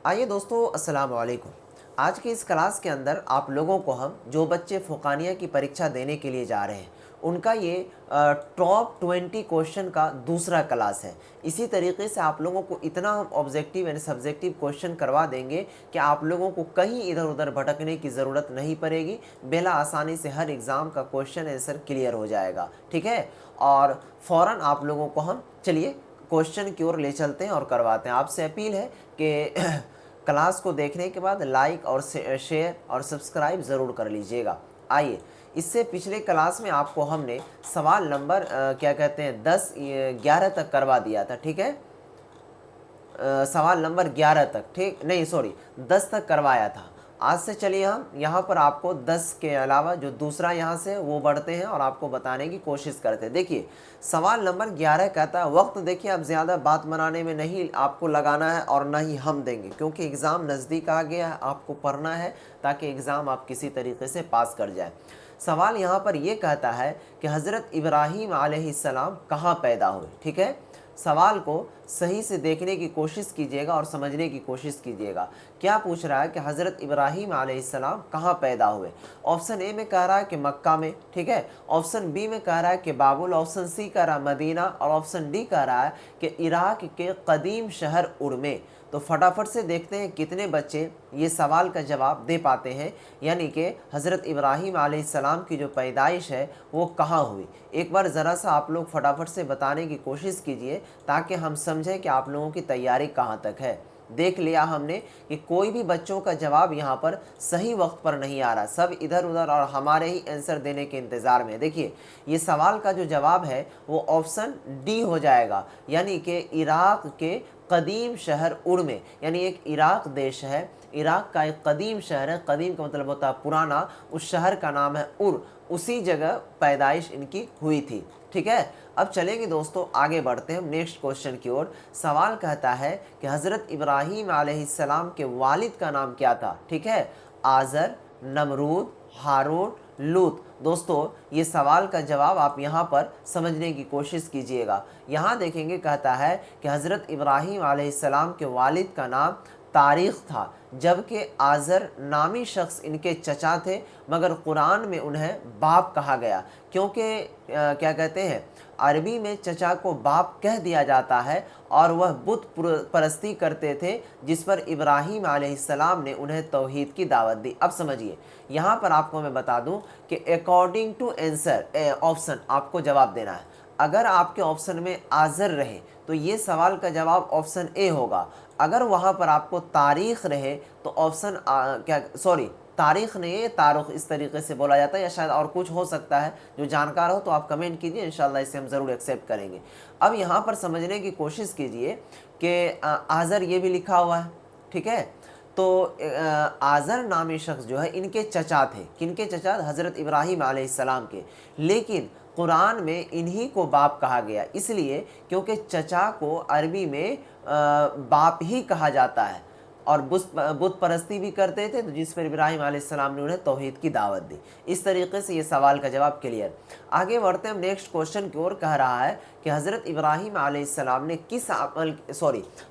आइए दोस्तों, अस्सलाम वालेकुम। आज की इस क्लास के अंदर आप लोगों को हम जो बच्चे फ़ुक़ानिया की परीक्षा देने के लिए जा रहे हैं उनका ये टॉप 20 क्वेश्चन का दूसरा क्लास है। इसी तरीके से आप लोगों को इतना हम ऑब्जेक्टिव यानी सब्जेक्टिव क्वेश्चन करवा देंगे कि आप लोगों को कहीं इधर उधर भटकने की ज़रूरत नहीं पड़ेगी। बेला आसानी से हर एग्ज़ाम का क्वेश्चन आंसर क्लियर हो जाएगा, ठीक है। और फ़ौरन आप लोगों को हम चलिए क्वेश्चन की ओर ले चलते हैं और करवाते हैं। आपसे अपील है कि क्लास को देखने के बाद लाइक और शेयर और सब्सक्राइब ज़रूर कर लीजिएगा। आइए, इससे पिछले क्लास में आपको हमने सवाल नंबर 10 11 तक करवा दिया था, ठीक है। सवाल नंबर 11 तक, ठीक नहीं सॉरी 10 तक करवाया था। आज से चलिए हम यहाँ पर आपको 10 के अलावा जो दूसरा यहाँ से वो बढ़ते हैं और आपको बताने की कोशिश करते हैं। देखिए सवाल नंबर 11 कहता है, वक्त देखिए अब ज़्यादा बात बनाने में नहीं आपको लगाना है और ना ही हम देंगे, क्योंकि एग्ज़ाम नज़दीक आ गया है, आपको पढ़ना है ताकि एग्ज़ाम आप किसी तरीके से पास कर जाए। सवाल यहाँ पर ये कहता है कि हज़रत इब्राहीम अलैहिस्सलाम कहाँ पैदा हुए, ठीक है। सवाल को सही से देखने की कोशिश कीजिएगा और समझने की कोशिश कीजिएगा। क्या पूछ रहा है कि हज़रत इब्राहीम अलैहिस्सलाम कहाँ पैदा हुए। ऑप्शन ए में कह रहा है कि मक्का में, ठीक है। ऑप्शन बी में कह रहा है कि बाबुल, ऑप्शन सी कह रहा है मदीना और ऑप्शन डी कह रहा है कि इराक के कदीम शहर उर में। तो फटाफट से देखते हैं कितने बच्चे ये सवाल का जवाब दे पाते हैं, यानी कि हज़रत इब्राहीम अलैहिस्सलाम की जो पैदाइश है वो कहाँ हुई। एक बार ज़रा सा आप लोग फटाफट से बताने की कोशिश कीजिए ताकि हम समझें कि आप लोगों की तैयारी कहाँ तक है। देख लिया हमने कि कोई भी बच्चों का जवाब यहाँ पर सही वक्त पर नहीं आ रहा, सब इधर उधर और हमारे ही आंसर देने के इंतज़ार में। देखिए ये सवाल का जो जवाब है वो ऑप्शन डी हो जाएगा, यानी कि इराक के कदीम शहर उर में, यानी एक इराक देश है, इराक का एक कदीम शहर है। कदीम का मतलब होता है पुराना, उस शहर का नाम है उर, उसी जगह पैदाइश इनकी हुई थी, ठीक है। अब चलेंगे दोस्तों, आगे बढ़ते हैं हम नेक्स्ट क्वेश्चन की ओर। सवाल कहता है कि हज़रत इब्राहीम अलैहिस्सलाम के वालिद का नाम क्या था, ठीक है। आज़र, नमरूद, हारून, लूत। दोस्तों ये सवाल का जवाब आप यहाँ पर समझने की कोशिश कीजिएगा। यहाँ देखेंगे कहता है कि हज़रत इब्राहीम अलैहिस्सलाम के वालिद का नाम तारीख़ था, जबकि आज़र नामी शख्स इनके चचा थे, मगर कुरान में उन्हें बाप कहा गया, क्योंकि क्या कहते हैं अरबी में चचा को बाप कह दिया जाता है और वह बुत परस्ती करते थे, जिस पर इब्राहीम अलैहिस्सलाम ने उन्हें तौहीद की दावत दी। अब समझिए यहाँ पर आपको मैं बता दूं कि अकॉर्डिंग टू आंसर ऑप्शन आपको जवाब देना है। अगर आपके ऑप्शन में आज़र रहे तो ये सवाल का जवाब ऑप्शन ए होगा। अगर वहाँ पर आपको तारीख़ रहे तो ऑप्शन तारीख़ नहीं है, तारुख इस तरीके से बोला जाता है, या शायद और कुछ हो सकता है। जो जानकार हो तो आप कमेंट कीजिए, इंशाल्लाह इसे हम ज़रूर एक्सेप्ट करेंगे। अब यहाँ पर समझने की कोशिश कीजिए कि आज़र ये भी लिखा हुआ है, ठीक है। तो आज़र नामी शख्स जो है इनके चचा थे, किनके चचा, हज़रत इब्राहीम अलैहिस्सलाम के, लेकिन कुरान में इन्हीं को बाप कहा गया, इसलिए क्योंकि चचा को अरबी में बाप ही कहा जाता है और बुत परस्ती भी करते थे, तो जिस पर इब्राहीम अलैहिस्सलाम ने उन्हें तौहीद की दावत दी। इस तरीके से ये सवाल का जवाब क्लियर। आगे बढ़ते हैं हम नेक्स्ट क्वेश्चन की ओर। कह रहा है कि हज़रत इब्राहीम अलैहिस्सलाम ने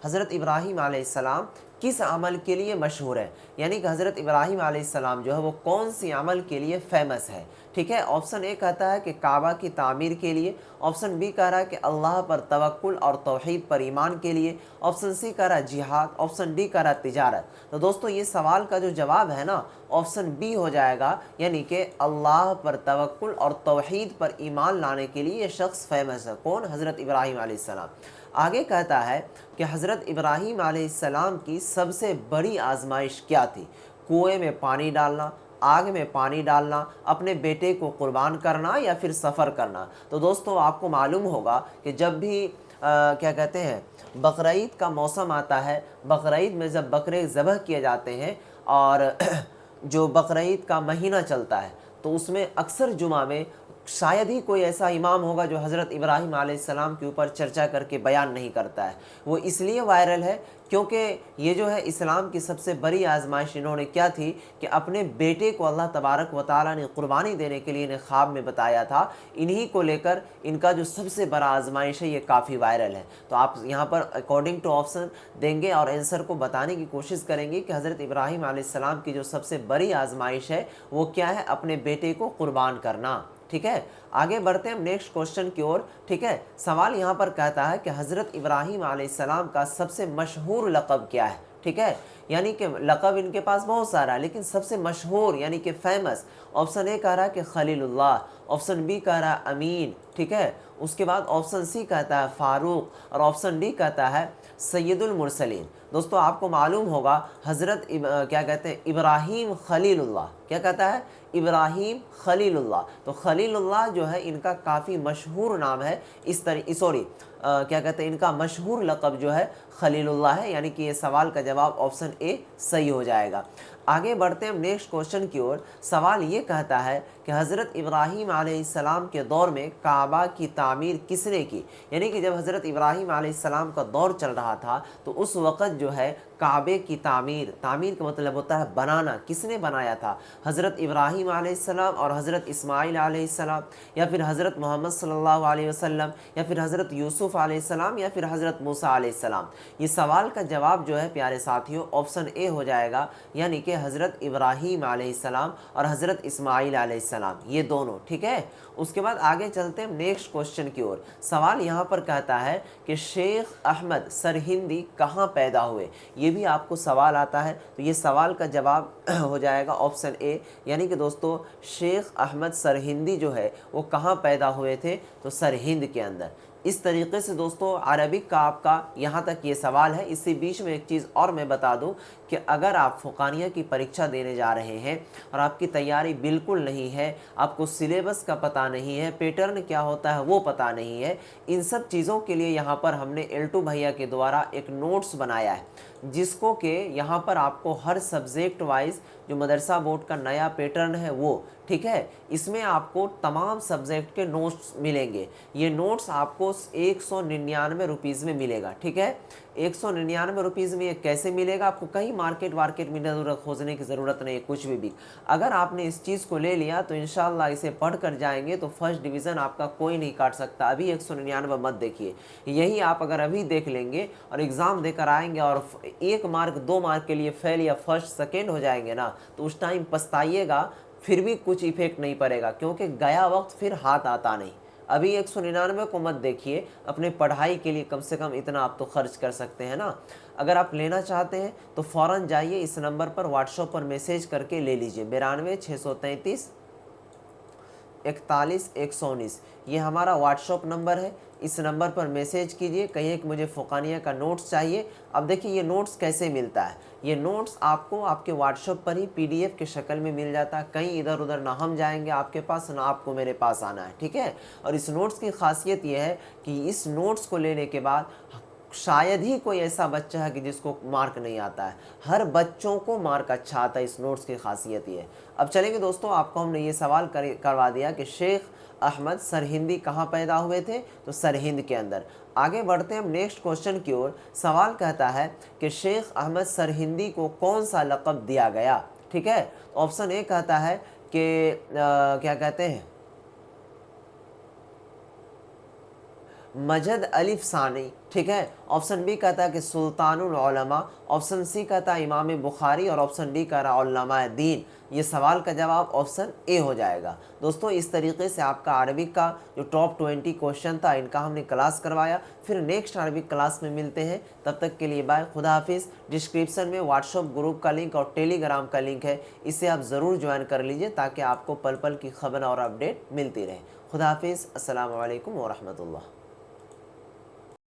हज़रत इब्राहीम अलैहिस्सलाम किस अमल के लिए मशहूर है, यानी कि हज़रत इब्राहीम अलैहिस्सलाम जो है वो कौन सी अमल के लिए फेमस है, ठीक है। ऑप्शन ए कहता है कि काबा की तामीर के लिए, ऑप्शन बी कह रहा है कि अल्लाह पर तवक्कुल और तौहीद पर ईमान के लिए, ऑप्शन सी कह रहा है जिहाद, ऑप्शन डी कह रहा है तिजारत। तो दोस्तों ये सवाल का जो जवाब है ना ऑप्शन बी हो जाएगा, यानी कि अल्लाह पर तवक्कुल और तौहीद पर ईमान लाने के लिए ये शख्स फेमस है। कौन? हज़रत इब्राहीम अलैहिस्सलाम। आगे कहता है कि हज़रत इब्राहीम अलैहिस्सलाम की सबसे बड़ी आजमाइश क्या थी। कुएं में पानी डालना, आग में पानी डालना, अपने बेटे को कुर्बान करना या फिर सफ़र करना। तो दोस्तों आपको मालूम होगा कि जब भी क्या कहते हैं बकरीद का मौसम आता है, बकरीद में जब बकरे ज़बह किए जाते हैं और जो बकरीद का महीना चलता है तो उसमें अक्सर जुमा में शायद ही कोई ऐसा इमाम होगा जो हज़रत इब्राहीम अलैहिस्सलाम के ऊपर चर्चा करके बयान नहीं करता है। वो इसलिए वायरल है क्योंकि ये जो है इस्लाम की सबसे बड़ी आजमाइश इन्होंने क्या थी कि अपने बेटे को अल्लाह तबारक व तआला ने कुर्बानी देने के लिए इन्हें ख्वाब में बताया था। इन्हीं को लेकर इनका जो सबसे बड़ा आजमाइश है ये काफ़ी वायरल है। तो आप यहाँ पर अकॉर्डिंग टू ऑप्शन देंगे और आंसर को बताने की कोशिश करेंगे कि हज़रत इब्राहीम अलैहिस्सलाम की जो सबसे बड़ी आजमाइश है वो क्या है, अपने बेटे को कुर्बान करना। ठीक है, आगे बढ़ते हैं हम नेक्स्ट क्वेश्चन की ओर। ठीक है, सवाल यहाँ पर कहता है कि हज़रत इब्राहीम अलैहिस्सलाम का सबसे मशहूर लक़ब क्या है। ठीक है, यानी कि लक़ब इनके पास बहुत सारा है लेकिन सबसे मशहूर यानी कि फेमस, ऑप्शन ए कह रहा है कि खलीलुल्लाह, ऑप्शन बी कह रहा है अमीन। ठीक है, उसके बाद ऑप्शन सी कहता है फ़ारूक और ऑप्शन डी कहता है सैयदुल मुरसलीन। दोस्तों आपको मालूम होगा हज़रत क्या कहते हैं, इब्राहीम खलीलुल्लाह, क्या कहता है, इब्राहीम खलीलुल्लाह। तो खलीलुल्लाह जो है इनका काफ़ी मशहूर नाम है। क्या कहते हैं, इनका मशहूर लक़ब जो है खलीलुल्लाह है, यानी कि ये सवाल का जवाब ऑप्शन ए सही हो जाएगा। आगे बढ़ते हैं हम नेक्स्ट क्वेश्चन की ओर। सवाल ये कहता है कि हज़रत इब्राहीम अलैहिस्सलाम के दौर में काबा की तामीर किसने की। यानी कि जब हज़रत इब्राहीम अलैहिस्सलाम का दौर चल रहा था तो उस वक़्त जो है काबे की तामीर का मतलब होता है बनाना, किसने बनाया था, हज़रत इब्राहीम अलैहिस्सलाम और हज़रत इस्माइल अलैहिस्सलाम, या फिर हज़रत मोहम्मद सल्लल्लाहु अलैहि वसल्लम, या फिर हज़रत यूसुफ़ अलैहिस्सलाम, या फिर हज़रत मूसा अलैहिस्सलाम। ये सवाल का जवाब जो है प्यारे साथियों ऑप्शन ए हो जाएगा, यानी कि हज़रत इब्राहीम अलैहिस्सलाम और हज़रत इस्माइल अलैहिस्सलाम, ये दोनों। ठीक है, उसके बाद आगे चलते हैं नेक्स्ट क्वेश्चन की ओर। सवाल यहाँ पर कहता है कि शेख अहमद सरहिंदी कहाँ पैदा हुए। ये भी आपको सवाल आता है, तो ये सवाल का जवाब हो जाएगा ऑप्शन ए, यानी कि दोस्तों शेख अहमद सरहिंदी जो है वो कहाँ पैदा हुए थे, तो सरहिंद के अंदर। इस तरीके से दोस्तों अरबिक का आपका यहाँ तक ये सवाल है। इसी बीच में एक चीज़ और मैं बता दूँ कि अगर आप फ़ुक़ानिया की परीक्षा देने जा रहे हैं और आपकी तैयारी बिल्कुल नहीं है, आपको सिलेबस का पता नहीं है, पैटर्न क्या होता है वो पता नहीं है, इन सब चीज़ों के लिए यहाँ पर हमने L2 भैया के द्वारा एक नोट्स बनाया है, जिसको कि यहाँ पर आपको हर सब्जेक्ट वाइज जो मदरसा बोर्ड का नया पैटर्न है वो, ठीक है, इसमें आपको तमाम सब्जेक्ट के नोट्स मिलेंगे। ये नोट्स आपको 199 रुपीज़ में मिलेगा। ठीक है, 199 रुपीज़ में ये कैसे मिलेगा, आपको कहीं मार्केट में खोजने की ज़रूरत नहीं है कुछ भी। अगर आपने इस चीज़ को ले लिया तो इंशाल्लाह इसे पढ़ कर जाएंगे तो फर्स्ट डिवीज़न आपका कोई नहीं काट सकता। अभी 199 मत देखिए, यही आप अगर अभी देख लेंगे और एग्ज़ाम देकर आएंगे और 1 मार्क 2 मार्क के लिए फेल या फर्स्ट सेकेंड हो जाएंगे ना, तो उस टाइम पछताइएगा, फिर भी कुछ इफेक्ट नहीं पड़ेगा, क्योंकि गया वक्त फिर हाथ आता नहीं। अभी 199 को मत देखिए, अपने पढ़ाई के लिए कम से कम इतना आप तो खर्च कर सकते हैं ना। अगर आप लेना चाहते हैं तो फ़ौरन जाइए, इस नंबर पर व्हाट्सएप पर मैसेज करके ले लीजिए, 92 633 41 119, ये हमारा व्हाट्सएप नंबर है। इस नंबर पर मैसेज कीजिए, कहिए कि मुझे फ़ुक़ानिया का नोट्स चाहिए। अब देखिए ये नोट्स कैसे मिलता है, ये नोट्स आपको आपके व्हाट्सएप पर ही PDF के शक्ल में मिल जाता है। कहीं इधर उधर ना हम जाएंगे आपके पास, ना आपको मेरे पास आना है। ठीक है, और इस नोट्स की खासियत ये है कि इस नोट्स को लेने के बाद शायद ही कोई ऐसा बच्चा है कि जिसको मार्क नहीं आता है, हर बच्चों को मार्क अच्छा आता है। इस नोट्स की खासियत ये है। अब चलेंगे दोस्तों, आपको हमने ये सवाल करवा दिया कि शेख अहमद सरहिंदी कहाँ पैदा हुए थे, तो सरहिंद के अंदर। आगे बढ़ते हैं हम नेक्स्ट क्वेश्चन की ओर। सवाल कहता है कि शेख अहमद सरहिंदी को कौन सा लक़ब दिया गया। ठीक है, ऑप्शन ए कहता है कि क्या कहते हैं, मजद अलिफ सानी। ठीक है, ऑप्शन बी कहता है कि सुल्तानुल उलमा, ऑप्शन सी कहता है इमाम बुखारी, और ऑप्शन डी कह रहा है उलमा दीन। ये सवाल का जवाब ऑप्शन ए हो जाएगा। दोस्तों इस तरीके से आपका अरबिक का जो टॉप 20 क्वेश्चन था इनका हमने क्लास करवाया। फिर नेक्स्ट अरबिक क्लास में मिलते हैं, तब तक के लिए बाय, खुदा हाफिज़। डिस्क्रिप्शन में व्हाट्सएप ग्रुप का लिंक और टेलीग्राम का लिंक है, इसे आप ज़रूर ज्वाइन कर लीजिए ताकि आपको पल पल की खबर और अपडेट मिलती रहे। खुदा हाफिज़, अस्सलामु अलैकुम व रहमतुल्लाह।